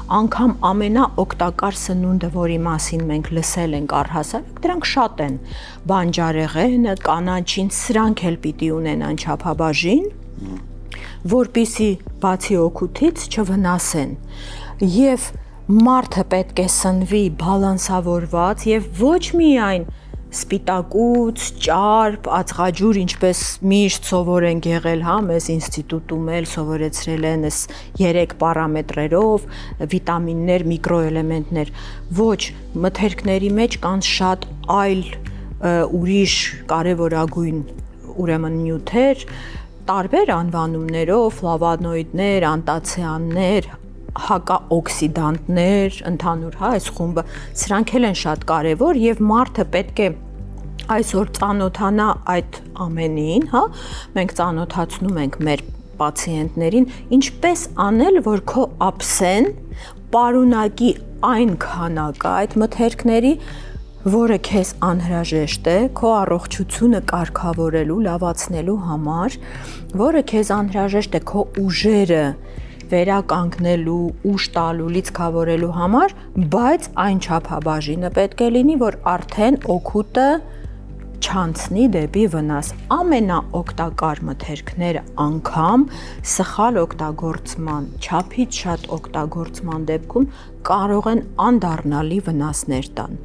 անգամ ամենաօգտակար սնունդը, որի մասին մենք լսել ենք առհասարակ, դրանք շատ են։ Բանջարեղենը, կանաչին, սրանք էլ պիտի ունենան չափաբաժին, որպեսզի բացի օգուտից չվնասեն։ Եվ մարդը պետք է սնվի բալանսավորված եւ ոչ միայն սպիտակուց, ճարպ, ածղաջուր, ինչպես միշտ սովոր ենք եղել, հա, մեզ ինստիտուտում էլ սովորեցրել են այս 3 պարամետրերով, վիտամիններ, միկրոէլեմենտներ։ Ոչ, մթերքների մեջ կան շատ այլ ուրիշ կարևորագույն ուրեմն նյութեր, տարբեր անվանումներով, ֆլավոնոիդներ, անտացիաններ, հակաօքսիդանտներ, ընդհանուր, հա, այս խումբը, սրանք էլ են շատ կարևոր եւ մարդը պետք է այսօր ծանոթանա այդ ամենին, հա, մենք ծանոթացնում ենք մեր պացիենտներին, ինչպես անել, որ քո ափսեն պարունակի այն քանակը այդ մթերքների, որը քեզ անհրաժեշտ է քո առողջությունը կարգավորելու, լավացնելու համար, որը քեզ անհրաժեշտ է քո ուժերը վերականգնելու, ուժ տալու, լիցքավորելու համար, բայց այն չափաբաժինը պետք է լինի, որ արդեն օգուտը չանցնի դեպի վնաս։ Ամենաօգտակար մթերքները անգամ սխալ օգտագործման, չափից շատ օգտագործման դեպքում կարող են անդառնալի վնասներ տան։